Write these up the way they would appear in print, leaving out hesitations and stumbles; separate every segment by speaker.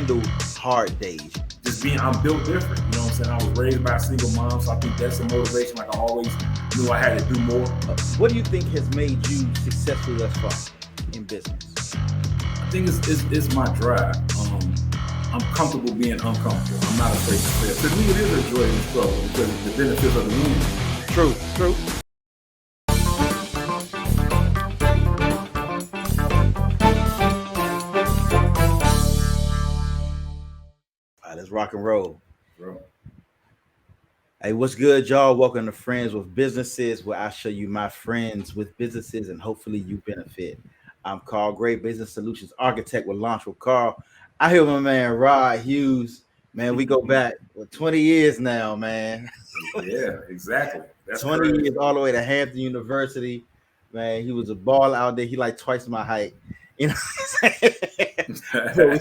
Speaker 1: handle hard days?
Speaker 2: I'm built different. You know what I'm saying? I was raised by a single mom, so I think that's a motivation. Like I always knew I had to do more.
Speaker 1: What do you think has made you successful thus far in business?
Speaker 2: I think it's my drive. I'm comfortable being uncomfortable. I'm not afraid to fail. To me, it is a joy and struggle because the benefits of the win.
Speaker 1: True. All right, let's rock and roll.
Speaker 2: Bro.
Speaker 1: Hey, what's good, y'all? Welcome to Friends with Businesses, where I show you my friends with businesses and hopefully you benefit. I'm Carl Gray, Business Solutions Architect with Launch with Carl. I hear my man Rodney Hughes. Man, we go back 20 years now, man.
Speaker 2: Yeah, exactly. That's
Speaker 1: 20
Speaker 2: crazy.
Speaker 1: years all the way to Hampton University. Man, he was a ball out there. He like twice my height. You know what I'm saying?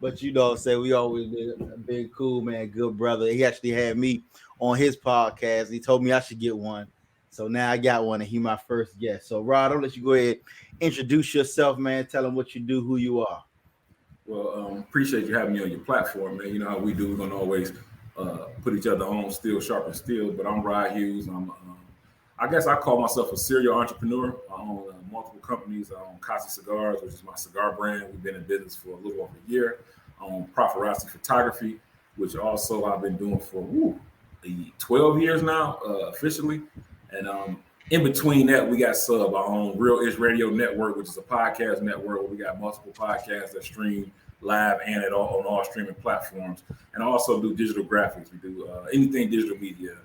Speaker 1: But you know what I'm saying? We always been cool, man. Good brother. He actually had me on his podcast. He told me I should get one. So now I got one, and he my first guest. So Rod, I'll let you go ahead, introduce yourself, man. Tell them what you do, who you are.
Speaker 2: Well, appreciate you having me on your platform, man. You know how we do. We're gonna always put each other on, steel sharp and steel. But I'm Rodney Hughes. I guess I call myself a serial entrepreneur. I own multiple companies. I own Cigars, which is my cigar brand. We've been in business for a little over a year. I own Priceless Photography, which also I've been doing for 12 years now, officially. And in between that, we got our own Real Ish Radio Network, which is a podcast network where we got multiple podcasts that stream live and on all streaming platforms. And I also do digital graphics. We do anything digital media,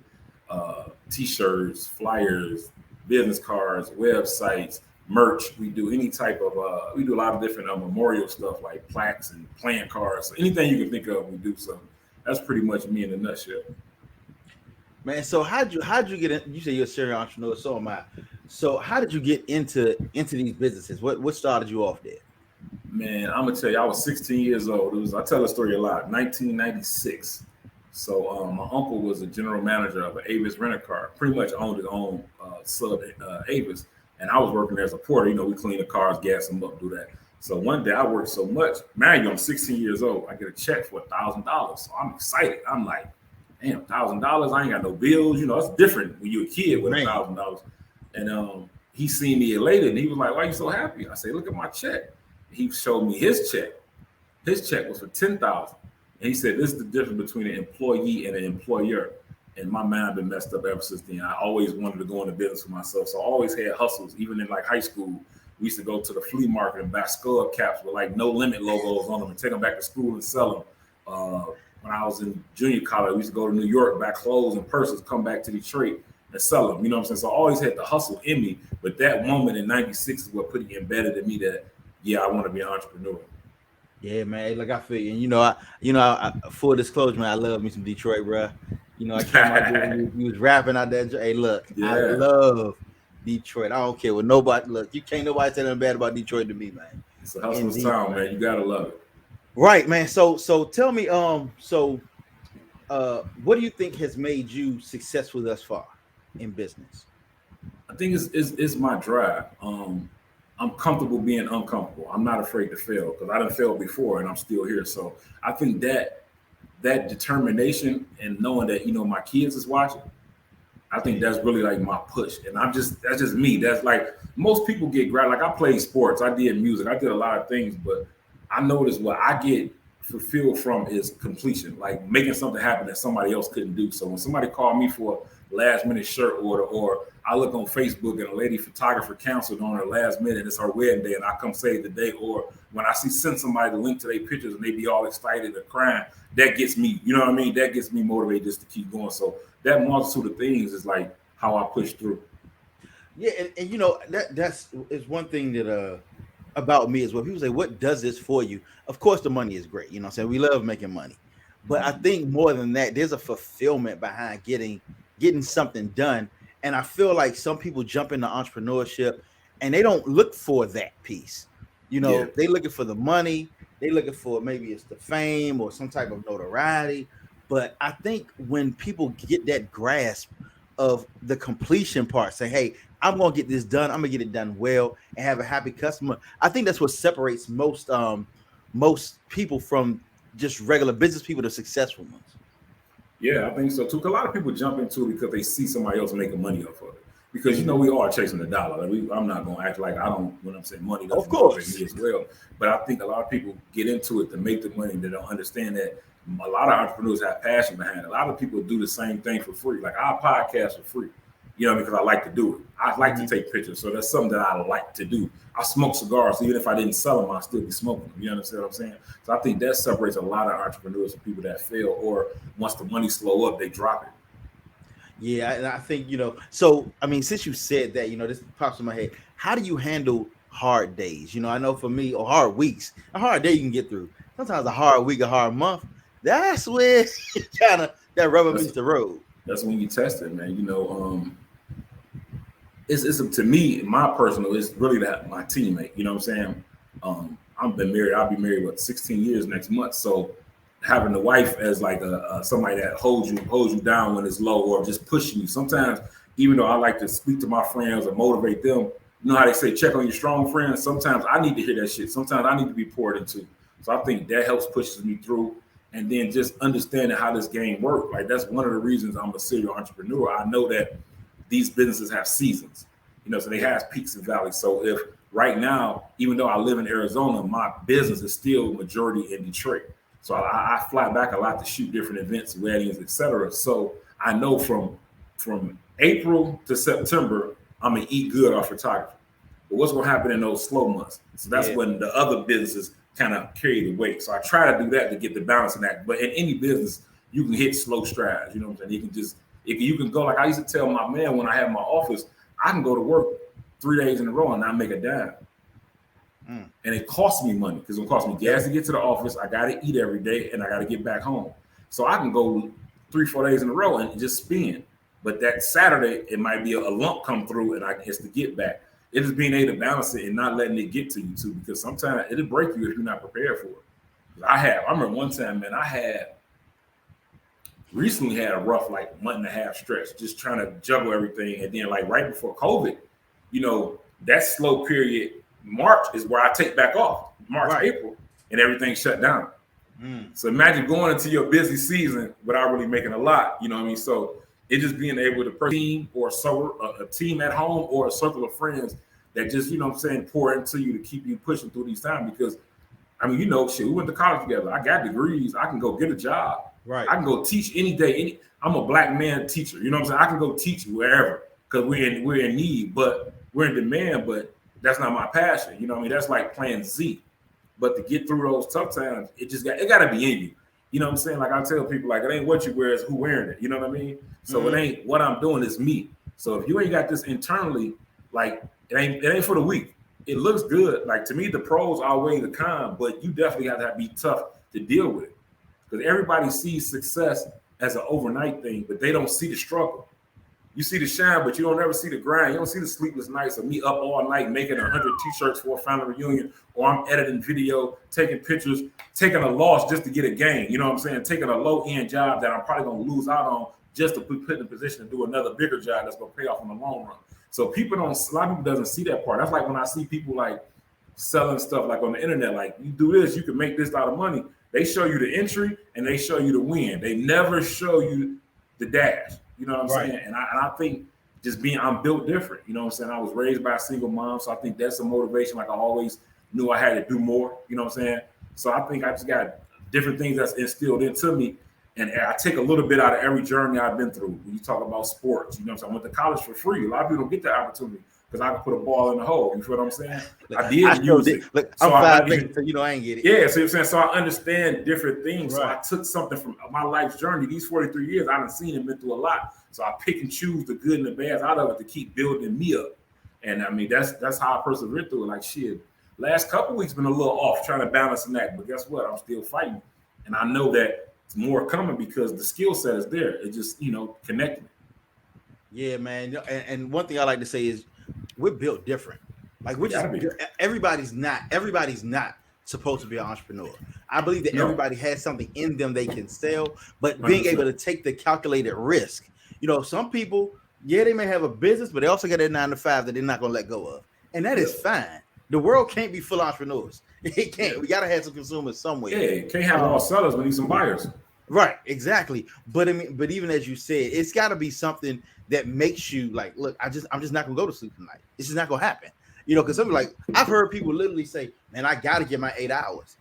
Speaker 2: T-shirts, flyers, business cards, websites, merch. We do any type of we do a lot of different memorial stuff like plaques and playing cards. So anything you can think of, we do. So that's pretty much me in a nutshell.
Speaker 1: Man, so how'd you get in? You say you're a serial entrepreneur, so am I. So how did you get into these businesses? What started you off there?
Speaker 2: Man, I'm gonna tell you, I was 16 years old. I tell the story a lot. 1996. So my uncle was a general manager of an Avis rent-a-car. Pretty much owned his own sub Avis, and I was working there as a porter. You know, we clean the cars, gas them up, do that. So one day I worked so much. Man, I'm 16 years old. I get a check for $1,000. So I'm excited. I'm like, damn, $1,000. I ain't got no bills. You know, it's different when you're a kid with $1,000. And he seen me elated, and he was like, "Why are you so happy?" I say, "Look at my check." He showed me his check. His check was for $10,000. And he said, "This is the difference between an employee and an employer." And my mind been messed up ever since then. I always wanted to go into business for myself. So I always had hustles. Even in like high school, we used to go to the flea market and buy skull caps with like no limit logos on them and take them back to school and sell them. When I was in junior college, we used to go to New York, buy clothes and purses, come back to Detroit and sell them. You know what I'm saying? So I always had the hustle in me. But that moment in 96 is what put it embedded in me that, yeah, I want to be an entrepreneur.
Speaker 1: Yeah, man. Like I feel you. And I, full disclosure, man, I love me some Detroit, bro. You know, I came out there when you was rapping out there. Hey, look, yeah. I love Detroit. I don't care what nobody look. You can't nobody tell them bad about Detroit to me, man.
Speaker 2: It's a hustler's town, man. You gotta love it.
Speaker 1: Right, man. So tell me, what do you think has made you successful thus far in business?
Speaker 2: I think it's my drive. I'm comfortable being uncomfortable. I'm not afraid to fail because I done failed before and I'm still here. So I think that determination and knowing that, you know, my kids is watching, I think that's really like my push. And that's just me. That's like most people get like I played sports, I did music, I did a lot of things, but I noticed what I get fulfilled from is completion, like making something happen that somebody else couldn't do. So when somebody called me for a last minute shirt order, or I look on Facebook and a lady photographer canceled on her last minute, it's her wedding day and I come save the day, or when I send somebody the link to their pictures and they be all excited and crying, that gets me, you know what I mean? That gets me motivated just to keep going. So that multitude of things is like how I push through.
Speaker 1: Yeah, and you know, that's one thing that about me as well. People say, "What does this for you?" Of course, the money is great. You know what I'm saying? We love making money. But I think more than that, there's a fulfillment behind getting something done. And I feel like some people jump into entrepreneurship and they don't look for that piece. You know, they looking for the money, they looking for maybe it's the fame or some type of notoriety. But I think when people get that grasp of the completion part, say, "Hey, I'm gonna get this done, I'm gonna get it done well and have a happy customer." I think that's what separates most most people from just regular business people to successful ones.
Speaker 2: Yeah, I think so too. 'Cause a lot of people jump into it because they see somebody else making money off of it. Because you know
Speaker 1: Mhm.
Speaker 2: we are chasing the dollar. Like I'm not gonna act like I don't. When I'm saying money
Speaker 1: Of
Speaker 2: doesn't motivate
Speaker 1: course.
Speaker 2: me as well, but I think a lot of people get into it to make the money. They don't understand that a lot of entrepreneurs have passion behind it. A lot of people do the same thing for free. Like our podcast for free. You know, because I like to do it. I like to
Speaker 1: Mhm.
Speaker 2: take pictures, so that's something that I like to do. I smoke cigars, even if I didn't sell them, I'd still be smoking them. You understand what I'm saying? So I think that separates a lot of entrepreneurs from people that fail, or once the money slow up, they drop it.
Speaker 1: Yeah, and I think So I mean, since you said that, this pops in my head. How do you handle hard days? I know for me, or hard weeks, a hard day you can get through. Sometimes a hard week, a hard month. That's where kind of that rubber
Speaker 2: That's
Speaker 1: meets the road.
Speaker 2: that's when you test it, man. It's to me, my personal, it's really that my teammate. You know what I'm saying? I've been married. I'll be married 16 years next month. So having the wife as like a somebody that holds you down when it's low, or just pushing you. Sometimes, even though I like to speak to my friends or motivate them, you know how they say check on your strong friends. Sometimes I need to hear that shit. Sometimes I need to be poured into. So I think that helps pushes me through. And then just understanding how this game works. Like that's one of the reasons I'm a serial entrepreneur. I know that these businesses have seasons, so they have peaks and valleys. So if right now, even though I live in Arizona, my business is still majority in Detroit. So I fly back a lot to shoot different events, weddings, etc. So I know from April to September, I'm gonna eat good off photography. But what's gonna happen in those slow months? So that's
Speaker 1: Yeah.
Speaker 2: when the other businesses kind of carry the weight. So I try to do that to get the balance in that. But in any business, you can hit slow strides. You know what I'm saying? You can just if you can go like I used to tell my man when I had my office, I can go to work 3 days in a row and not make a dime.
Speaker 1: Mm.
Speaker 2: And it costs me money because it costs me gas to get to the office. I got to eat every day and I got to get back home. So I can go 3, 4 days in a row and just spend. But that Saturday, it might be a lump come through and it's the get back. It is being able to balance it and not letting it get to you too, because sometimes it'll break you if you're not prepared for it. I remember one time, man, I had recently had a rough like month and a half stretch, just trying to juggle everything. And then like right before COVID, that slow period, March is where I take back off. March,
Speaker 1: Right.
Speaker 2: April, and everything shut down.
Speaker 1: Mm.
Speaker 2: So imagine going into your busy season without really making a lot. You know what I mean? So it just being able to team or a team at home or a circle of friends that just, pour into you to keep you pushing through these times. Because I mean, shit, we went to college together. I got degrees. I can go get a job.
Speaker 1: Right.
Speaker 2: I can go teach any day. I'm a black man teacher. You know what I'm saying? I can go teach wherever because we're in need, but we're in demand. But that's not my passion. You know what I mean? That's like plan Z. But to get through those tough times, it got to be in you. You know what I'm saying? Like I tell people, like it ain't what you wear, it's who wearing it. You know what I mean? So It ain't what I'm doing, it's me. So if you ain't got this internally, like it ain't for the weak. It looks good. Like to me, the pros outweigh the con, but you definitely have to be tough to deal with it. Because everybody sees success as an overnight thing, but they don't see the struggle. You see the shine, but you don't ever see the grind. You don't see the sleepless nights of me up all night making 100 t-shirts for a family reunion, or I'm editing video, taking pictures, taking a loss just to get a gain. You know what I'm saying? Taking a low-end job that I'm probably going to lose out on just to be put in a position to do another bigger job that's going to pay off in the long run. So a lot of people doesn't see that part. That's like when I see people like selling stuff like on the internet, like you do this, you can make this lot of money. They show you the entry and they show you the win. They never show you the dash. You know what I'm saying? And I think I'm built different. You know what I'm saying? I was raised by a single mom, so I think that's a motivation. Like I always knew I had to do more. You know what I'm saying? So I think I just got different things that's instilled into me. And I take a little bit out of every journey I've been through. When you talk about sports, you know what I'm saying? I went to college for free. A lot of people don't get that opportunity because I could put a ball in the hole. You feel what I'm saying? I did use it.
Speaker 1: Look,
Speaker 2: so
Speaker 1: I'm 5'8", so I ain't get it.
Speaker 2: Yeah, so you're saying, so I understand different things.
Speaker 1: Right.
Speaker 2: So I took something from my life's journey. These 43 years, I done seen and been through a lot. So I pick and choose the good and the bad out of it to keep building me up. And I mean, that's how I persevere through it. Like shit, last couple weeks been a little off trying to balance and that, but guess what? I'm still fighting, and I know that it's more coming because the skill set is there. It just connecting.
Speaker 1: Yeah, man. And one thing I like to say is we're built different. Like everybody's not supposed to be an entrepreneur. I believe that everybody has something in them they can sell, but being
Speaker 2: 100%.
Speaker 1: able to take the calculated risk. Some people, they may have a business, but they also got a 9 to 5 that they're not going to let go of. And that is fine. The world can't be full of entrepreneurs. It can't.
Speaker 2: Yeah.
Speaker 1: We gotta have some consumers somewhere.
Speaker 2: Yeah, can't have all sellers. We need some buyers.
Speaker 1: Right, exactly. But I mean, but even as you said, it's got to be something that makes you like, look, I'm just not gonna go to sleep tonight. It's just not gonna happen. Because something like I've heard people literally say, "Man, I got to get my 8 hours."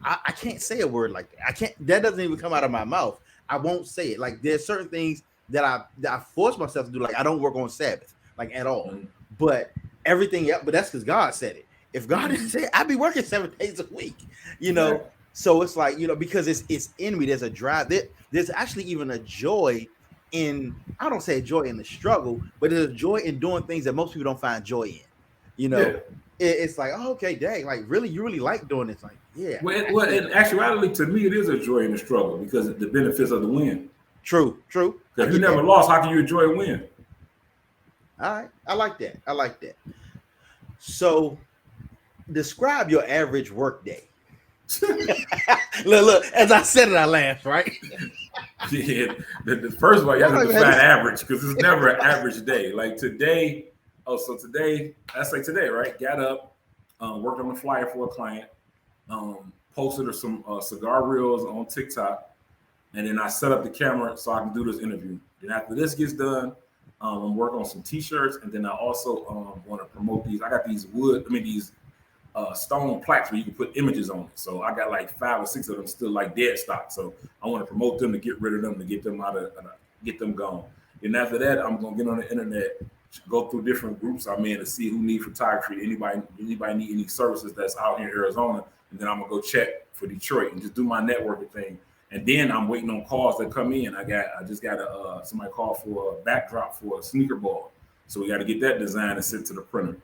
Speaker 1: I can't say a word like that. I can't. That doesn't even come out of my mouth. I won't say it. Like there's certain things that I force myself to do. Like I don't work on Sabbath, like at all. But everything else, but that's because God said it. If God didn't say it, I'd be working 7 days a week.
Speaker 2: Exactly.
Speaker 1: So it's like, because it's in me. There's a drive. There's actually even a joy in, I don't say a joy in the struggle, but there's a joy in doing things that most people don't find joy in.
Speaker 2: Yeah.
Speaker 1: It's like, oh, okay, dang, like really, you really like doing this. Like, yeah.
Speaker 2: Well, in actuality, to me, it is a joy in the struggle because of the benefits of the win.
Speaker 1: True.
Speaker 2: Because if you never lost, how can you enjoy a win?
Speaker 1: All right. I like that. So describe your average work day. look, as I said it, I laughed, right?
Speaker 2: Yeah. First of all, you have to define average because it's never an average day. Like today, today, let's say today, right? Got up, worked on the flyer for a client, posted some cigar reels on TikTok, and then I set up the camera so I can do this interview. Then after this gets done, I'm working on some T-shirts, and then I also want to promote these. I got these these stone plaques where you can put images on it. So I got like 5 or 6 of them still like dead stock. So I want to promote them to get rid of them, to get them get them gone. And after that, I'm gonna get on the internet, go through different groups I'm in to see who need photography. Anybody need any services that's out here in Arizona, and then I'm gonna go check for Detroit and just do my networking thing. And then I'm waiting on calls that come in. I just got somebody call for a backdrop for a sneaker ball, so we got to get that designed and sent to the printer.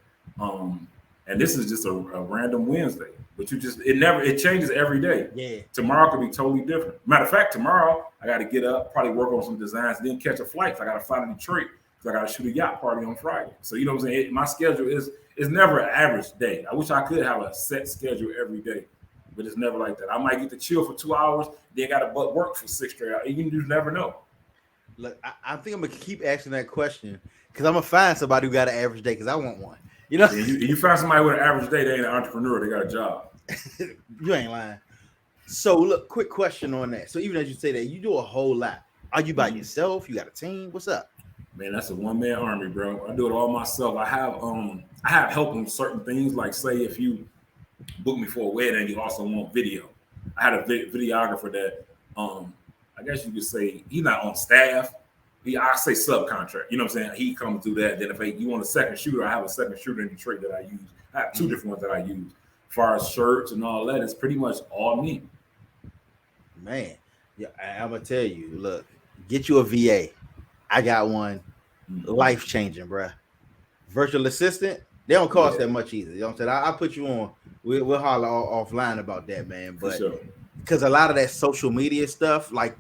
Speaker 2: And this is just a random Wednesday, but it changes every day.
Speaker 1: Yeah.
Speaker 2: Tomorrow could be totally different. Matter of fact, tomorrow I got to get up, probably work on some designs, then catch a flight. I got to fly to Detroit because I got to shoot a yacht party on Friday. So you know what I'm saying? My schedule is never an average day. I wish I could have a set schedule every day, but it's never like that. I might get to chill for 2 hours, then got to work for 6 straight hours. You just never know.
Speaker 1: Look, I think I'm gonna keep asking that question because I'm gonna find somebody who got an average day because I want one.
Speaker 2: You find somebody with an average day, they ain't an entrepreneur, they got a job.
Speaker 1: You ain't lying. So look, quick question on that. So even as you say that, you do a whole lot. Are you by yourself? You got a team? What's up?
Speaker 2: Man, that's a one-man army, bro. I do it all myself. I have help on certain things, like say if you book me for a wedding, you also want video. I had a videographer that I guess you could say he's not on staff. I say subcontract. You know what I'm saying? He comes do that. Then if you want a second shooter, I have a second shooter in Detroit that I use. I have 2 different ones that I use. As far as shirts and all that, it's pretty much all me.
Speaker 1: Man, yeah, I'm gonna tell you. Look, get you a VA. I got one. Life changing, bro. Virtual assistant. They don't cost that much either. You know what I'm saying? I'll put you on. We'll holler offline about that, man. But because a lot of that social media stuff, like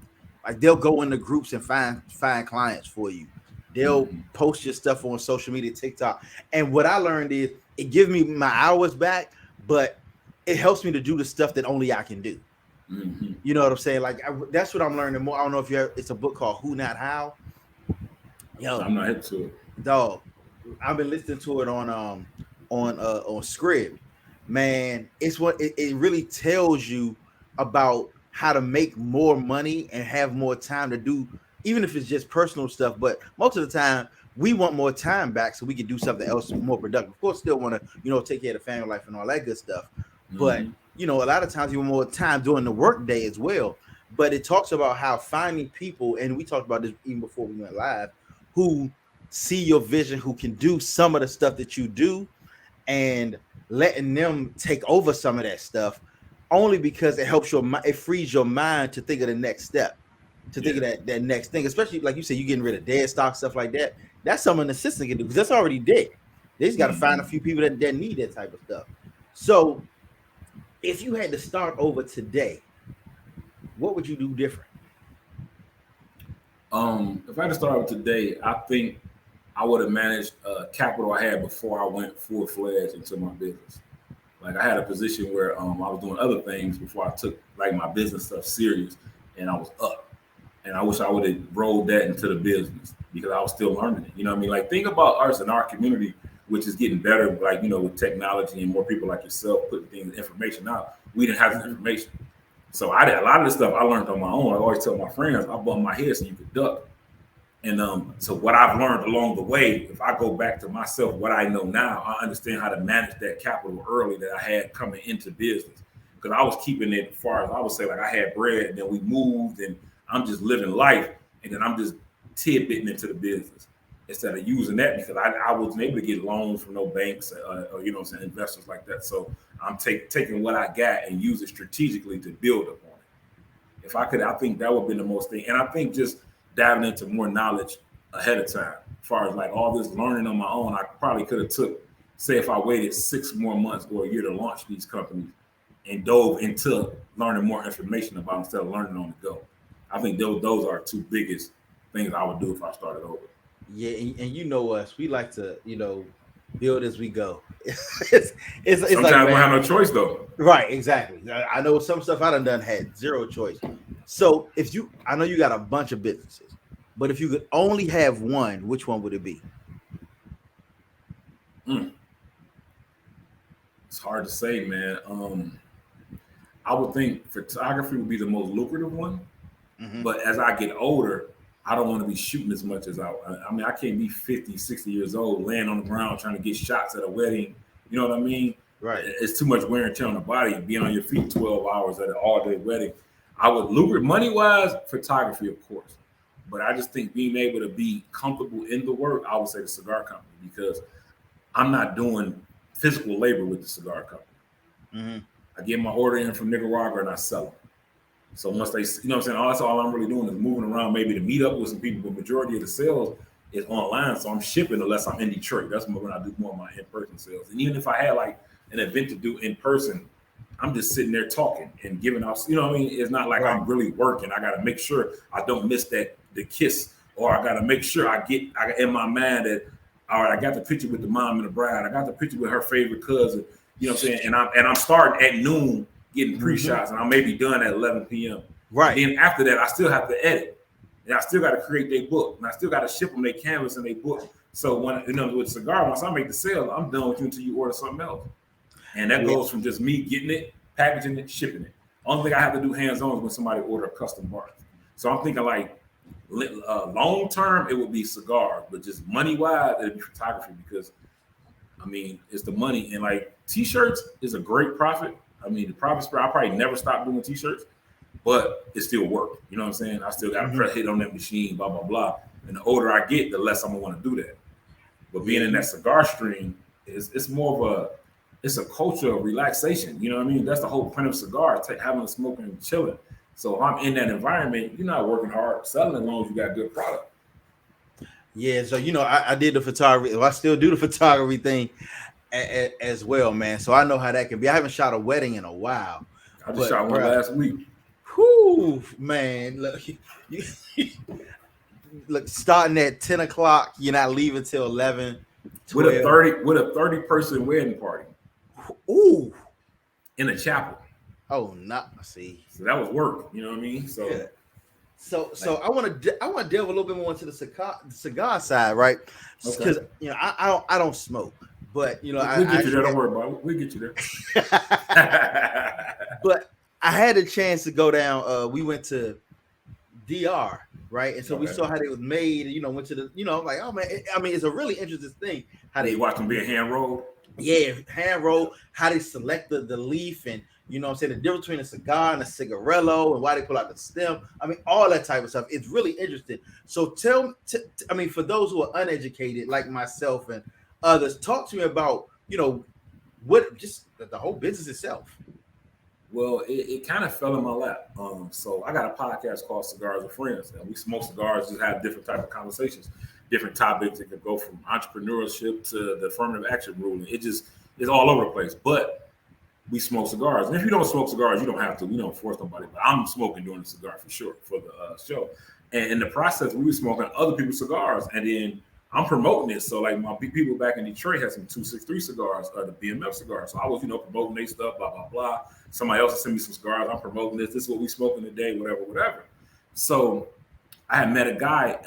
Speaker 1: they'll go into groups and find clients for you. They'll post your stuff on social media, TikTok. And what I learned is it gives me my hours back, but it helps me to do the stuff that only I can do.
Speaker 2: Mm-hmm.
Speaker 1: You know what I'm saying? Like that's what I'm learning more. I don't know if it's a book called Who Not How. Yo,
Speaker 2: I'm not hip to it.
Speaker 1: Dog, I've been listening to it on Scrib. Man, it's what it really tells you about how to make more money and have more time to do, even if it's just personal stuff. But most of the time, we want more time back so we can do something else more productive. Of course, still want to, take care of the family life and all that good stuff. But, a lot of times you want more time during the work day as well. But it talks about how finding people, and we talked about this even before we went live, who see your vision, who can do some of the stuff that you do, and letting them take over some of that stuff, only because it helps it frees your mind to think of the next step, to think of that next thing. Especially like you said, you getting rid of dead stock, stuff like that. That's something an assistant can do because that's already dead. They just got to find a few people that need that type of stuff. So, if you had to start over today, what would you do different?
Speaker 2: If I had to start over today, I think I would have managed capital I had before I went full-fledged into my business. Like I had a position where I was doing other things before I took like my business stuff serious, and I was up. And I wish I would have rolled that into the business because I was still learning it. You know what I mean? Like think about us in our community. which is getting better, like, with technology and more people like yourself putting things, information out. We didn't have this information. So I did a lot of this stuff I learned on my own. I always tell my friends, I bump my head so you could duck. And so what I've learned along the way, if I go back to myself, what I know now, I understand how to manage that capital early that I had coming into business. Because I was keeping it, as far as I would say, like I had bread, and then we moved, and I'm just living life, and then I'm just tidbitting into the business instead of using that, because I wasn't able to get loans from no banks or investors like that. So I'm taking what I got and use it strategically to build upon it. If I could, I think that would be the most thing. And I think just diving into more knowledge ahead of time, as far as like all this learning on my own, I probably could have took, say if I waited 6 more months or a year to launch these companies and dove into learning more information about instead of learning on the go. I think those are two biggest things I would do if I started over.
Speaker 1: Yeah, and you know us, we like to, build as we go. it's
Speaker 2: Sometimes
Speaker 1: like,
Speaker 2: we have no choice though.
Speaker 1: Right, exactly. I know some stuff I done had zero choice. So I know you got a bunch of businesses, but if you could only have one, which one would it be?
Speaker 2: It's hard to say, man. I would think photography would be the most lucrative one. Mm-hmm. But as I get older, I don't want to be shooting as much as I mean, I can't be 50, 60 years old, laying on the ground trying to get shots at a wedding. You know what I mean?
Speaker 1: Right.
Speaker 2: It's too much wear and tear on the body, being on your feet 12 hours at an all-day wedding. I would money-wise, photography, of course. But I just think being able to be comfortable in the work, I would say the cigar company, because I'm not doing physical labor with the cigar company. Mm-hmm. I get my order in from Nicaragua and I sell them. So once they, that's all I'm really doing is moving around, maybe to meet up with some people, but majority of the sales is online. So I'm shipping unless I'm in Detroit. That's when I do more of my in-person sales. And even if I had like an event to do in person, I'm just sitting there talking and giving out, it's not like I'm really working. I got to make sure I don't miss the kiss, or I got to make sure I in my mind that, all right, I got the picture with the mom and the bride. I got the picture with her favorite cousin, you know what I'm saying? And I'm starting at noon, getting pre-shots, and I may be done at 11 p.m. Right. And then after that, I still have to edit. And I still got to create their book. And I still got to ship them their canvas and their book. So when, with cigar, once I make the sale, I'm done with you until you order something else. And that goes from just me getting it, packaging it, shipping it. Only thing I have to do hands-on is when somebody order a custom bar. So I'm thinking like long term, it would be cigars, but just money-wise, it'd be photography, because I mean, it's the money. And like t-shirts is a great profit. I mean, the profit spread, I probably never stop doing t-shirts, but it still work. You know what I'm saying? I still got to press hit on that machine, blah, blah, blah. And the older I get, the less I'm going to want to do that. But being in that cigar stream, it's more of it's a culture of relaxation. You know what I mean? That's the whole point of cigars, having a smoke and chilling. So if I'm in that environment, you're not working hard selling as long as you got good product.
Speaker 1: Yeah, so I did the photography. Well, I still do the photography thing as well, man. So I know how that can be. I haven't shot a wedding in a while.
Speaker 2: I just shot one last week.
Speaker 1: Whoo, man! Look, look, starting at 10 o'clock, you're not leaving till 11. 12.
Speaker 2: With a 30-person wedding party.
Speaker 1: Ooh,
Speaker 2: in a chapel.
Speaker 1: Oh, not see.
Speaker 2: So that was work. You know what I mean? So.
Speaker 1: Yeah. So I want to delve a little bit more into the cigar side, right? Because I don't smoke, but
Speaker 2: we'll get you there. Don't worry about it. We'll get you
Speaker 1: there. But I had a chance to go down. We went to DR, right? And so we saw how they was made. Went to the. Like, oh man, it's a really interesting thing. How they
Speaker 2: watch them being hand rolled.
Speaker 1: Yeah, hand rolled. How they select the leaf, and what I'm saying, the difference between a cigar and a cigarillo, and why they pull out the stem. I mean, all that type of stuff. It's really interesting. So for those who are uneducated, like myself and others, talk to me about, what just the whole business itself.
Speaker 2: Well, it kind of fell in my lap. So I got a podcast called Cigars with Friends, and we smoke cigars, just have different type of conversations, different topics. It could go from entrepreneurship to the affirmative action ruling. It's all over the place. But we smoke cigars. And if you don't smoke cigars, you don't have to. We don't force nobody. But I'm smoking during the cigar for sure for the show. And in the process, we were smoking other people's cigars. And then I'm promoting it. So like my people back in Detroit had some 263 cigars, the BMF cigars. So I was, promoting their stuff, blah, blah, blah. Somebody else sent me some cigars. I'm promoting this. This is what we smoking today, whatever. So I had met a guy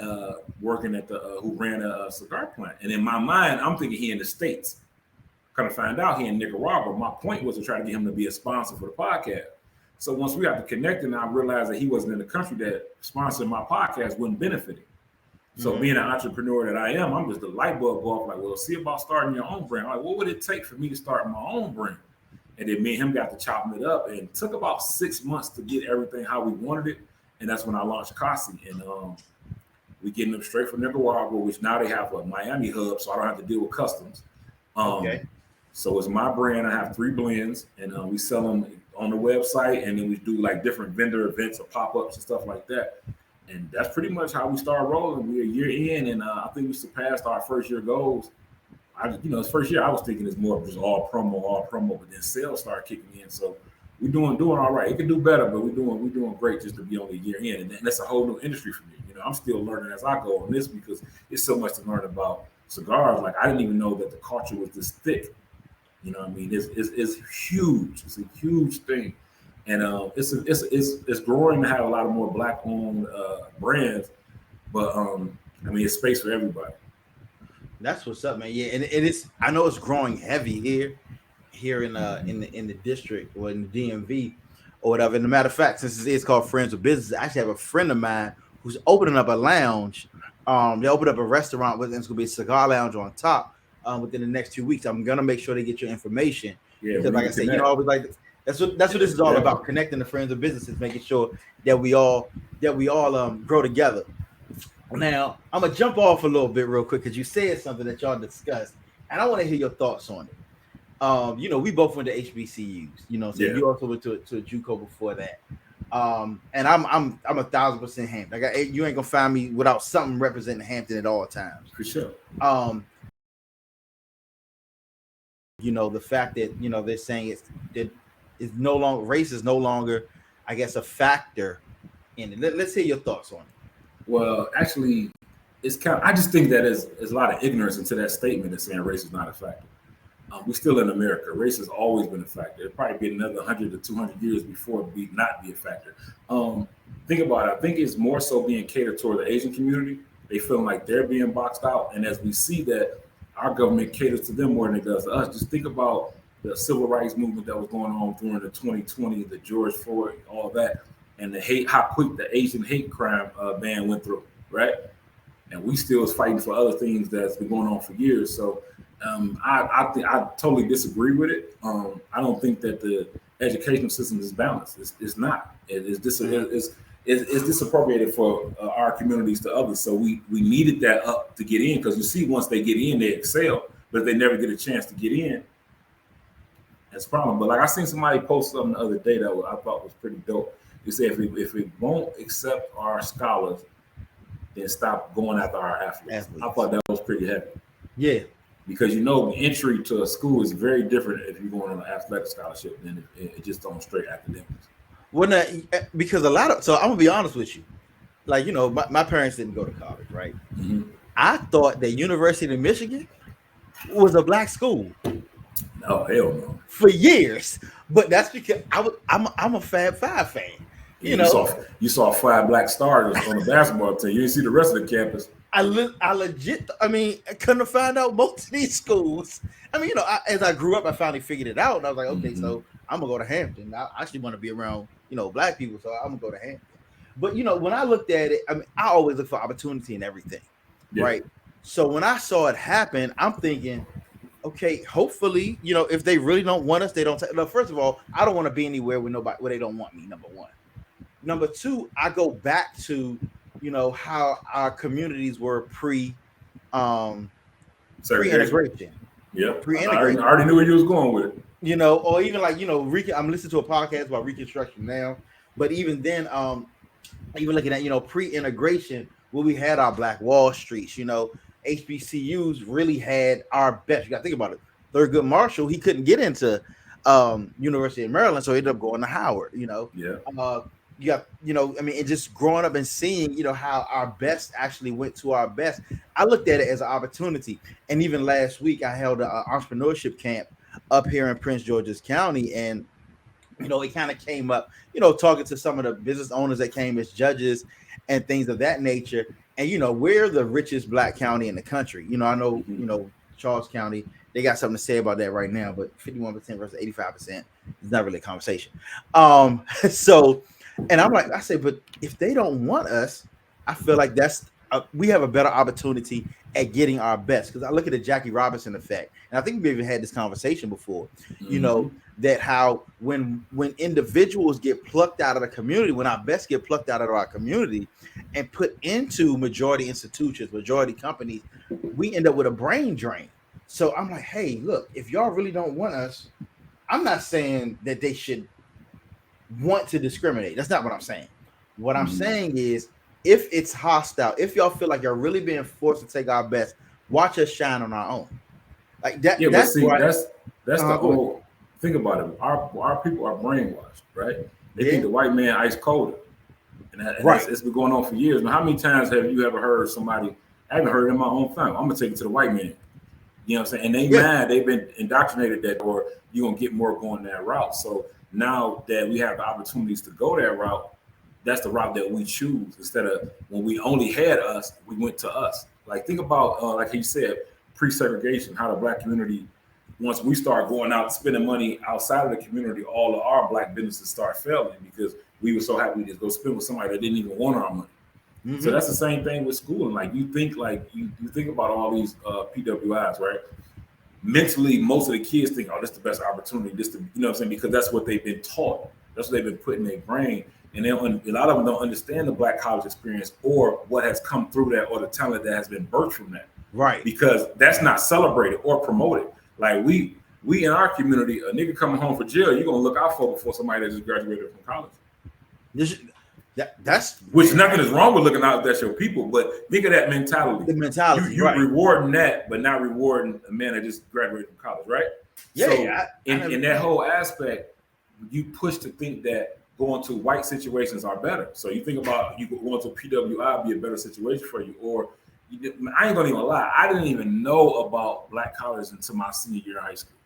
Speaker 2: working at the who ran a cigar plant, and in my mind, I'm thinking he in the States. Kind of find out he in Nicaragua. My point was to try to get him to be a sponsor for the podcast. So once we got to connect, and I realized that he wasn't in the country that sponsoring my podcast wouldn't benefit him. So being an entrepreneur that I am, I'm just the light bulb go off like, well, see about starting your own brand. I'm like, what would it take for me to start my own brand? And then me and him got to chopping it up, and it took about 6 months to get everything how we wanted it. And that's when I launched Kasi. And we getting them straight from Nicaragua, which now they have a Miami hub, so I don't have to deal with customs.
Speaker 1: Okay.
Speaker 2: So it's my brand. I have 3 blends, and we sell them on the website, and then we do like different vendor events or pop-ups and stuff like that. And that's pretty much how we started rolling. We're a year in, and I think we surpassed our first year goals. This first year I was thinking it's more of just all promo, but then sales started kicking in. So we're doing all right. It can do better, but we're doing great just to be only a year in, and that's a whole new industry for me. I'm still learning as I go on this because it's so much to learn about cigars. Like I didn't even know that the culture was this thick. You know what I mean? It's huge. It's a huge thing, and it's growing to have a lot of more black-owned brands. But I mean, it's space for everybody.
Speaker 1: That's what's up, man. Yeah, and it's I know it's growing heavy here in the district or in the DMV or whatever. And a matter of fact, since it's called Friends with Business, I actually have a friend of mine who's opening up a lounge. They opened up a restaurant with it's gonna be a cigar lounge on top. Within the next 2 weeks, I'm gonna make sure they get your information.
Speaker 2: Yeah,
Speaker 1: because like I said, always like that's what this is all about: connecting the friends of businesses, making sure that we all grow together. Now, I'm gonna jump off a little bit real quick because you said something that y'all discussed, and I want to hear your thoughts on it. We both went to HBCUs. So you also went to a JUCO before that. And I'm 1,000% Hampton. You ain't gonna find me without something representing Hampton at all times.
Speaker 2: For sure.
Speaker 1: The fact that they're saying it's no longer race is no longer, I guess, a factor in it. Let's hear your thoughts on it.
Speaker 2: Well, actually, it's I just think that there's a lot of ignorance into that statement of saying race is not a factor. We're still in America. Race has always been a factor. It'll probably be another 100 to 200 years before it not be a factor. Think about it. I think it's more so being catered toward the Asian community. They feel like they're being boxed out. And as we see that our government caters to them more than it does to us, just think about the civil rights movement that was going on during the 2020, the George Floyd, all that, and the hate, how quick the Asian hate crime ban went through, right? And we still is fighting for other things that's been going on for years. So I totally disagree with it. I don't think that the educational system is balanced. It's not. It's disappropriated for our communities to others. So we needed that up to get in, because you see, once they get in, they excel. But if they never get a chance to get in, that's a problem. But like I seen somebody post something the other day that I thought was pretty dope. They said if we won't accept our scholars, then stop going after our athletes. I thought that was pretty heavy.
Speaker 1: Yeah.
Speaker 2: Because entry to a school is very different if you're going on an athletic scholarship than it just on straight academics.
Speaker 1: Well, because so I'm gonna be honest with you, like my parents didn't go to college, right?
Speaker 2: Mm-hmm.
Speaker 1: I thought that University of Michigan was a black school.
Speaker 2: No, hell no.
Speaker 1: For years, but that's because I'm a Fab Five fan. You
Speaker 2: saw 5 black stars on the basketball team. You didn't see the rest of the campus.
Speaker 1: I legit. I couldn't find out most of these schools. As I grew up, I finally figured it out, and I was like, okay, so I'm gonna go to Hampton. I actually want to be around, black people, so I'm gonna go to Hampton. But when I looked at it, I always look for opportunity in everything, right? So when I saw it happen, I'm thinking, okay, hopefully, if they really don't want us, they don't. First of all, I don't want to be anywhere where they don't want me. Number one. Number two, I go back to how our communities were pre-integration.
Speaker 2: Yeah, pre-integration. I already knew where you was going with it.
Speaker 1: Or even like I'm listening to a podcast about Reconstruction now, but even then, even looking at pre-integration, where we had our Black Wall Streets, HBCUs really had our best. You got to think about it. Thurgood Marshall, he couldn't get into University of Maryland, so he ended up going to Howard. You got, and just growing up and seeing, how our best actually went to our best. I looked at it as an opportunity. And even last week, I held an entrepreneurship camp up here in Prince George's County. And it kind of came up, talking to some of the business owners that came as judges and things of that nature. And we're the richest black county in the country. I know, Charles County, they got something to say about that right now, but 51% versus 85% is not really a conversation. So, and I'm like, I say, but if they don't want us, I feel like we have a better opportunity at getting our best. Because I look at the Jackie Robinson effect, and I think we've even had this conversation before. That how when individuals get plucked out of the community, when our best get plucked out of our community and put into majority institutions, majority companies, we end up with a brain drain. So I'm like, hey, look, if y'all really don't want us, I'm not saying that they should want to discriminate. That's not what I'm saying. What I'm saying is, if it's hostile, if y'all feel like you're really being forced to take our best, watch us shine on our own. Like that.
Speaker 2: Yeah, but
Speaker 1: That's
Speaker 2: see,
Speaker 1: right.
Speaker 2: that's the whole. Think about it. Our people are brainwashed, right? They think the white man ice colder, and it's been going on for years. Now, how many times have you ever heard somebody? I haven't heard it in my own family. I'm gonna take it to the white man. You know what I'm saying? And they mad. They've been indoctrinated that, or you're gonna get more going that route. So now that we have the opportunities to go that route, that's the route that we choose. Instead of when we only had us, we went to us. Like think about, like you said, pre-segregation, how the black community, once we start going out spending money outside of the community, all of our black businesses start failing because we were so happy to go spend with somebody that didn't even want our money. So that's the same thing with schooling. Like you think about all these PWIs, right? Mentally, most of the kids think, oh, this is the best opportunity. This, you know what I'm saying? Because that's what they've been taught. That's what they've been put in their brain. And a lot of them don't understand the black college experience or what has come through that or the talent that has been birthed from that.
Speaker 1: Right.
Speaker 2: Because that's not celebrated or promoted. Like we in our community, a nigga coming home from jail, you're gonna look out for before somebody that just graduated from college.
Speaker 1: That's
Speaker 2: which nothing is wrong with looking out if that's your people, but think of that mentality.
Speaker 1: The mentality,
Speaker 2: you're rewarding that, but not rewarding a man that just graduated from college, right?
Speaker 1: Yeah.
Speaker 2: So in that whole aspect, you push to think that going to white situations are better. So you think about you going to PWI be a better situation for you, or I ain't gonna even lie, I didn't even know about black colleges until my senior year of high school.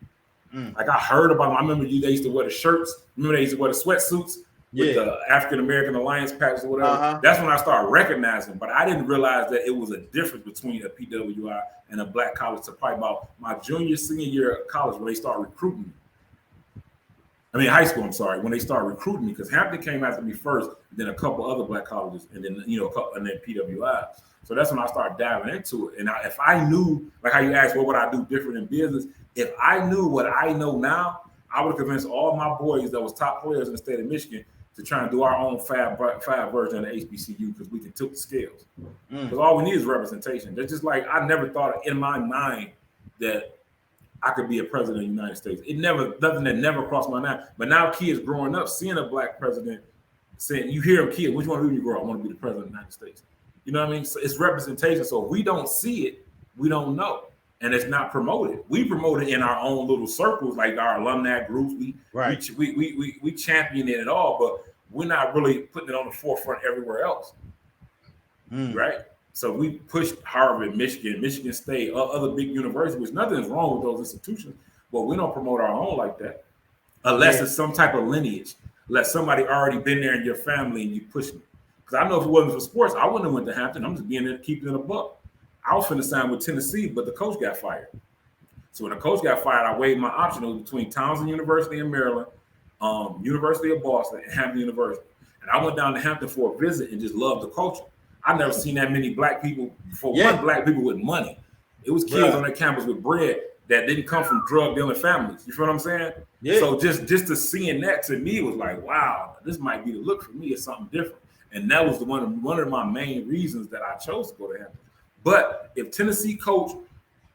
Speaker 2: Like I heard about them. I remember they used to wear the shirts. Remember they used to wear the sweatsuits with the African American Alliance patches or whatever. That's when I started recognizing. But I didn't realize that it was a difference between a PWI and a black college. To probably about my senior year of college when they started recruiting me. I mean, high school. I'm sorry, when they started recruiting me, because Hampton came after me first, then a couple other black colleges, and then and then PWI. So that's when I started diving into it. And if I knew, like how you asked, what would I do different in business? If I knew what I know now, I would have convinced all my boys that was top players in the state of Michigan to try and do our own fab version of the HBCU because we can tilt the scales. Because all we need is representation. They're just like, I never thought in my mind that I could be a president of the United States. Nothing that never crossed my mind. But now kids growing up, seeing a black president, saying, you hear them kids, which one of you grow up? I want to be the president of the United States. You know what I mean? So it's representation. So if we don't see it, we don't know. And it's not promoted. We promote it in our own little circles, like our alumni groups. We champion it all, but we're not really putting it on the forefront everywhere else. Right? So we pushed Harvard, Michigan State, other big universities, which nothing is wrong with those institutions, but we don't promote our own like that. Unless it's some type of lineage. Unless somebody already been there in your family and you push them. Because I know if it wasn't for sports, I wouldn't have went to Hampton. I'm just being there, keeping it a buck. I was finna sign with Tennessee, but the coach got fired. So when the coach got fired, I weighed my option. It was between Townsend University in Maryland, University of Boston, and Hampton University. And I went down to Hampton for a visit and just loved the culture. I've never seen that many black people, black people with money. It was kids on that campus with bread that didn't come from drug dealing families. You feel what I'm saying? Yeah. So just to seeing that to me was like, wow, this might be the look for me. It's something different. And that was one of my main reasons that I chose to go to Hampton. But if Tennessee coach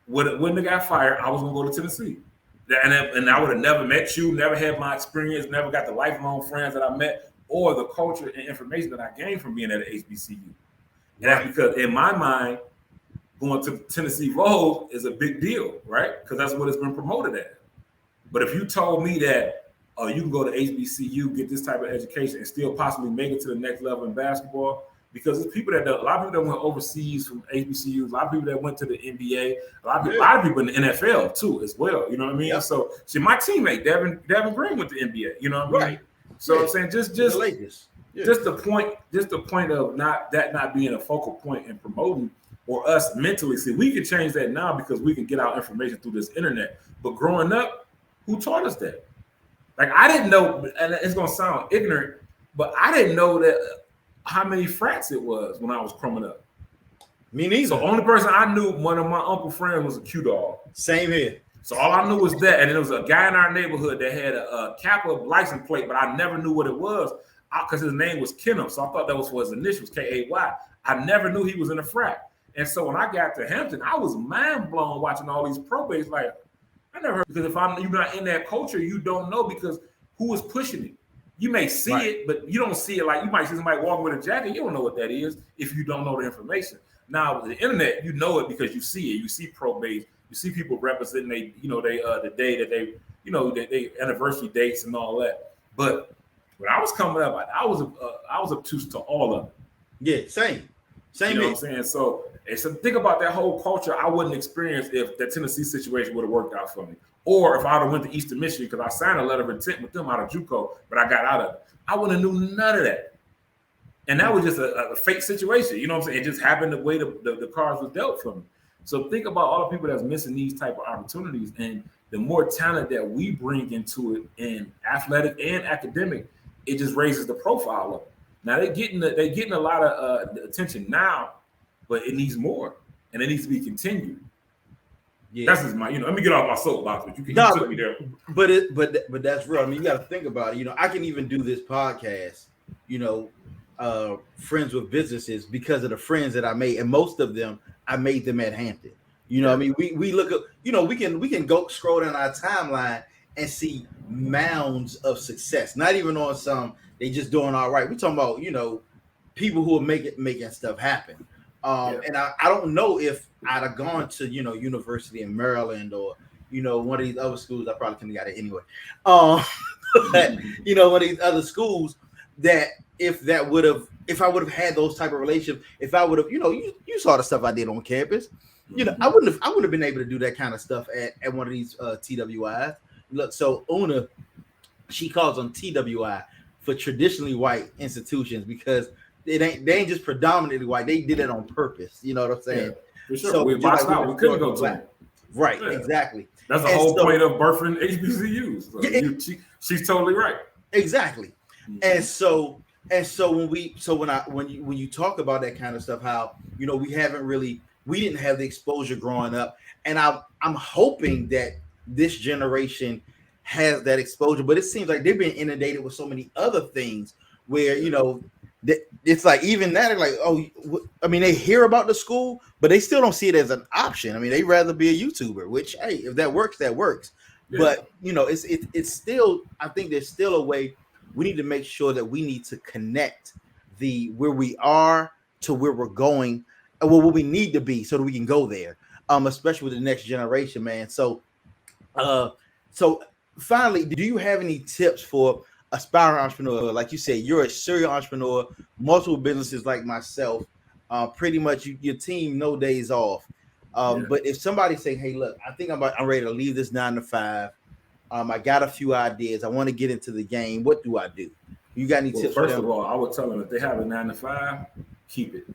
Speaker 2: wouldn't have got fired, I was going to go to Tennessee. And I would have never met you, never had my experience, never got the lifelong friends that I met, or the culture and information that I gained from being at an HBCU. And that's because in my mind, going to Tennessee Vols is a big deal, right? Because that's what it's been promoted as. But if you told me that you can go to HBCU, get this type of education, and still possibly make it to the next level in basketball, because it's people a lot of people that went overseas from HBCUs, a lot of people that went to the NBA, a lot of people in the NFL too as well. You know what I mean? Yep. So see, my teammate Devin Green went to NBA. You know what I mean? So I'm saying just the point of not being a focal point in promoting or us mentally. See, we can change that now because we can get our information through this internet. But growing up, who taught us that? Like I didn't know, and it's gonna sound ignorant, but I didn't know that how many frats it was when I was growing up.
Speaker 1: Me neither.
Speaker 2: So only person I knew, one of my uncle friends was a Q-Dog.
Speaker 1: Same here.
Speaker 2: So all I knew was that, and there was a guy in our neighborhood that had a Kappa license plate, but I never knew what it was because his name was Kenneth. So I thought that was for his initials, K-A-Y. I never knew he was in a frat. And so when I got to Hampton, I was mind blown watching all these probates. Like I never heard, because if you're not in that culture, you don't know because who is pushing it. You may see it, but you don't see it. Like you might see somebody walking with a jacket. You don't know what that is if you don't know the information. Now with the internet, you know it because you see it. You see probates. You see people representing the day that they anniversary dates and all that. But when I was coming up, I was obtuse to all of it.
Speaker 1: Yeah, same.
Speaker 2: You know what I'm saying? So think about that whole culture I wouldn't experience if the Tennessee situation would have worked out for me. Or if I would have went to Eastern Michigan, because I signed a letter of intent with them out of JUCO, but I got out of it. I wouldn't have knew none of that. And that was just a fake situation. You know what I'm saying? It just happened the way the cards was dealt for me. So think about all the people that's missing these type of opportunities. And the more talent that we bring into it in athletic and academic, it just raises the profile of it. Now they're getting a lot of attention now, but it needs more. And it needs to be continued. Yeah. That's just my, let me get off my soapbox, but you took me there.
Speaker 1: But that's real. I mean, you got to think about it. I can even do this podcast, friends with businesses because of the friends that I made, and most of them I made them at Hampton. I mean, we look at, we can go scroll down our timeline and see mounds of success. Not even on some they just doing all right. We're talking about people who are making stuff happen. And I don't know if I'd have gone to university in Maryland or one of these other schools. I probably couldn't have got it anyway. But one of these other schools that if I would have had those type of relationships, if I would have you saw the stuff I did on campus, I wouldn't have been able to do that kind of stuff at one of these TWIs. Look, so Una, she calls them TWI for traditionally white institutions because they ain't just predominantly white. They did it on purpose. You know what I'm saying?
Speaker 2: Yeah, for sure. So we boxed out. We couldn't go to them.
Speaker 1: Right. Yeah. Exactly.
Speaker 2: That's the whole point of birthing HBCUs. So she's totally right.
Speaker 1: Exactly. Mm-hmm. When you talk about that kind of stuff, how we didn't have the exposure growing up, and I'm hoping that this generation has that exposure, but it seems like they're being inundated with so many other things where it's like even that they're like, they hear about the school, but they still don't see it as an option. I mean, they'd rather be a YouTuber, which if that works, that works. Yeah. But it's still, I think there's still a way. We need to make sure that we need to connect where we are to where we're going, and where we need to be so that we can go there. Especially with the next generation, man. So finally, do you have any tips for aspiring entrepreneur? Like you said, you're a serial entrepreneur, multiple businesses like myself. Pretty much your team, no days off. But if somebody say, "Hey, look, I think I'm ready to leave this 9 to 5. I got a few ideas. I want to get into the game. What do I do?" You got any tips?
Speaker 2: First of all, I would tell them if they have a 9 to 5, keep it.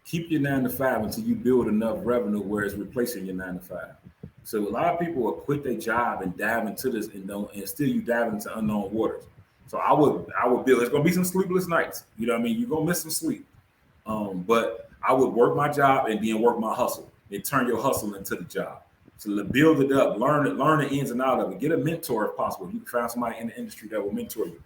Speaker 2: Keep your 9 to 5 until you build enough revenue where it's replacing your 9 to 5. So a lot of people will quit their job and dive into this and still you dive into unknown waters. So I would build. It's gonna be some sleepless nights. You know what I mean? You're gonna miss some sleep. But I would work my job and then work my hustle and turn your hustle into the job. So build it up, learn the ins and outs of it. Get a mentor if possible. You can find somebody in the industry that will mentor you.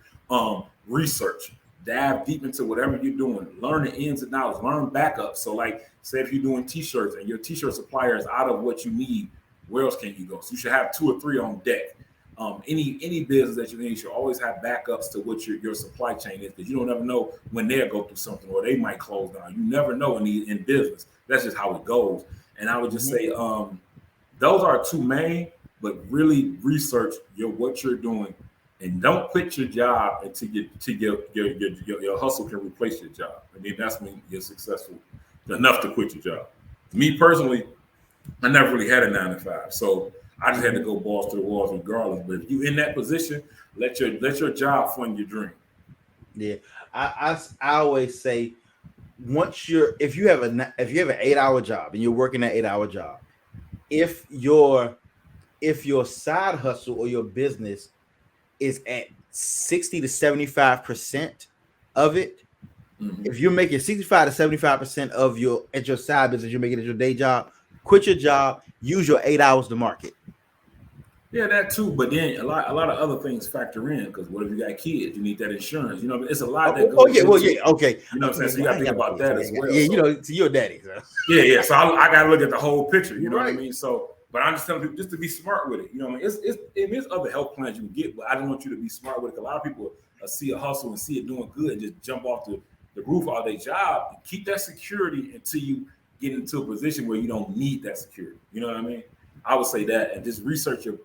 Speaker 2: Research, dive deep into whatever you're doing. Learn the ins and outs. Learn backup. So like, say if you're doing t-shirts and your t-shirt supplier is out of what you need, where else can you go? So you should have 2 or 3 on deck. Any business that you need should always have backups to what your supply chain is, because you don't ever know when they'll go through something or they might close down. You never know in business. That's just how it goes. And I would just say those are 2 main, but really research what you're doing And don't quit your job until your hustle can replace your job. I mean, that's when you're successful enough to quit your job. Me personally, I never really had a 9 to 5, so I just had to go balls to the walls regardless. But if you in that position, let your job fund your dream.
Speaker 1: Yeah, I always say if you have an 8-hour job and you're working that 8-hour job, if your side hustle or your business is at 60 to 75% of it, if you're making 65 to 75% of your side business, you're making it your day job, quit your job, use your 8 hours to market.
Speaker 2: Yeah, that too. But then a lot of other things factor in, because what if you got kids? You need that insurance. It's a lot that goes.
Speaker 1: Okay.
Speaker 2: You know what I'm saying? So you got to think about that as well.
Speaker 1: Yeah, so you're daddy. So.
Speaker 2: Yeah. So I got to look at the whole picture. You know what I mean? So, but I'm just telling people just to be smart with it. You know what I mean? There's other health plans you can get, but I don't want you to be smart with it. A lot of people see a hustle and see it doing good and just jump off the roof of their job. Keep that security until you get into a position where you don't need that security. You know what I mean? I would say that, and just research. Don't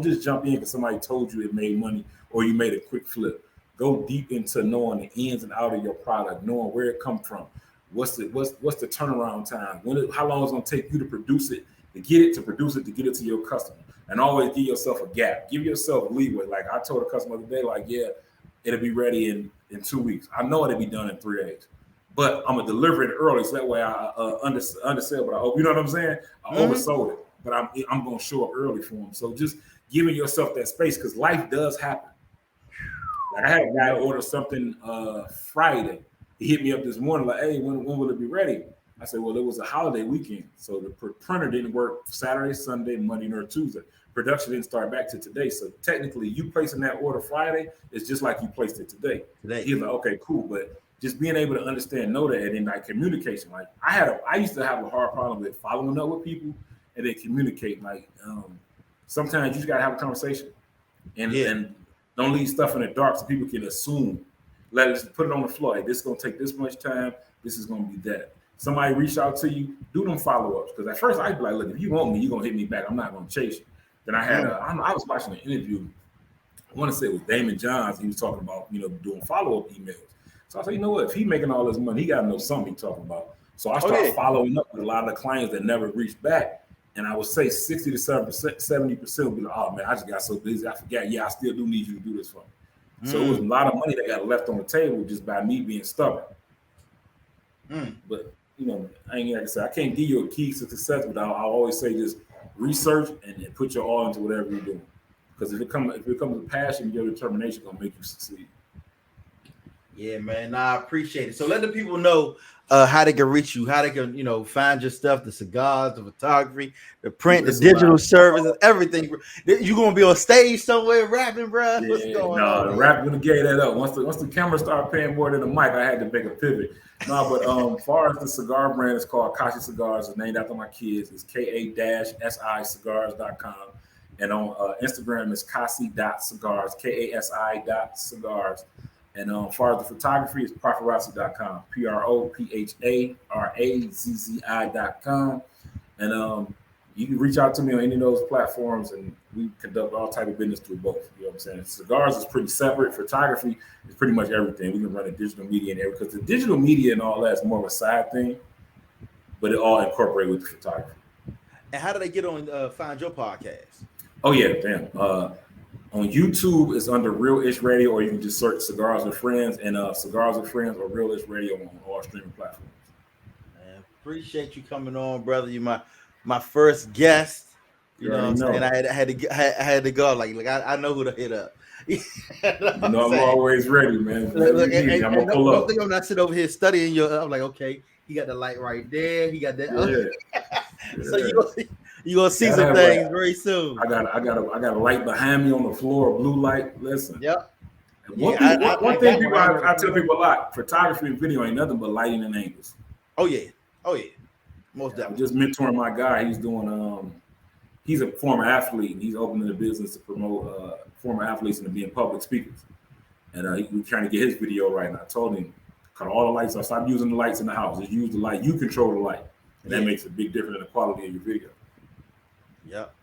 Speaker 2: just jump in because somebody told you it made money or you made a quick flip. Go deep into knowing the ins and outs of your product, knowing where it come from. What's the turnaround time? How long it's gonna take you to produce it, to get it to your customer, and always give yourself a gap. Give yourself leeway. Like I told a customer the other day, like, yeah, it'll be ready in 2 weeks. I know it'll be done in 3 days. But I'm gonna deliver it early, so that way I undersell. But I hope, you know what I'm saying. I oversold it, but I'm gonna show up early for them. So just giving yourself that space, because life does happen. Like I had a guy order something Friday. He hit me up this morning like, "Hey, when will it be ready?" I said, "Well, it was a holiday weekend, so the printer didn't work Saturday, Sunday, Monday, nor Tuesday. Production didn't start back to today. So technically, you placing that order Friday is just like you placed it today." He was like, "Okay, cool," but just being able to understand, know that, and then like communication. Like I used to have a hard problem with following up with people and then communicate. Like sometimes you just gotta have a conversation and don't leave stuff in the dark so people can assume. Let's put it on the floor. Hey, this is gonna take this much time. This is gonna be that. Somebody reach out to you, do them follow-ups. Because at first I'd be like, look, if you want me, you're gonna hit me back. I'm not gonna chase you. Then I had I was watching an interview. I want to say it was Damon Johns. He was talking about doing follow-up emails. So I said, you know what? If he's making all this money, he got to know something he's talking about. So I started following up with a lot of the clients that never reached back. And I would say 60 to 70% would be like, oh, man, I just got so busy. I forgot. Yeah, I still do need you to do this for me. So it was a lot of money that got left on the table just by me being stubborn. But, like I said, I can't give you a key to success, but I always say just research and put your all into whatever you're doing. Because if it becomes a passion, your determination is going to make you succeed.
Speaker 1: Yeah, man. I appreciate it. So let the people know how they can reach you, how they can, find your stuff, the cigars, the photography, the print, the digital services, everything. You gonna be on stage somewhere rapping, bro?
Speaker 2: Yeah,
Speaker 1: what's going on?
Speaker 2: The rap gonna gave that up. Once the camera started paying more than the mic, I had to make a pivot. No, but as far as the cigar brand, it's called Kasi Cigars. It's named after my kids. It's KA-SI Cigars.com. And on Instagram, it's Kasi.cigars, KASI.cigars. And as far as the photography, it's paparazzi.com, PROPHARAZZI.com. And you can reach out to me on any of those platforms, and we conduct all type of business through both. You know what I'm saying? Cigars is pretty separate. Photography is pretty much everything. We can run a digital media and everything, because the digital media and all that is more of a side thing, but it all incorporated with the photography.
Speaker 1: And how do they get on find your podcast?
Speaker 2: Oh yeah, damn. On YouTube, it's under Real Ish Radio, or you can just search Cigars with Friends, and Cigars with Friends or Real Ish Radio on all streaming platforms.
Speaker 1: Man, appreciate you coming on, brother. You my first guest. You know what I'm saying? I had to go. Like I know who to hit up.
Speaker 2: I'm always ready, man.
Speaker 1: Look, I'm gonna pull up. I'm not sitting over here studying your. I'm like, okay, he got the light right there. He got that.
Speaker 2: Yeah.
Speaker 1: So you gonna see some things very soon.
Speaker 2: I got a light behind me on the floor, a blue light. Listen.
Speaker 1: Yep.
Speaker 2: One thing I tell people a lot: photography and video ain't nothing but lighting and angles.
Speaker 1: Oh yeah. Most definitely.
Speaker 2: I'm just mentoring my guy. He's doing. He's a former athlete, and he's opening a business to promote former athletes into being public speakers. And we're trying to get his video right. And I told him, cut all the lights off. Stop using the lights in the house. Just use the light. You control the light, and that makes a big difference in the quality of your video.
Speaker 1: Yep.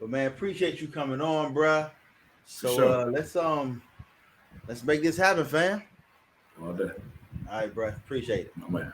Speaker 1: But man, appreciate you coming on, bruh.
Speaker 2: For
Speaker 1: So
Speaker 2: sure.
Speaker 1: let's make this happen, fam.
Speaker 2: All day.
Speaker 1: All right, bro. Appreciate it.
Speaker 2: My man.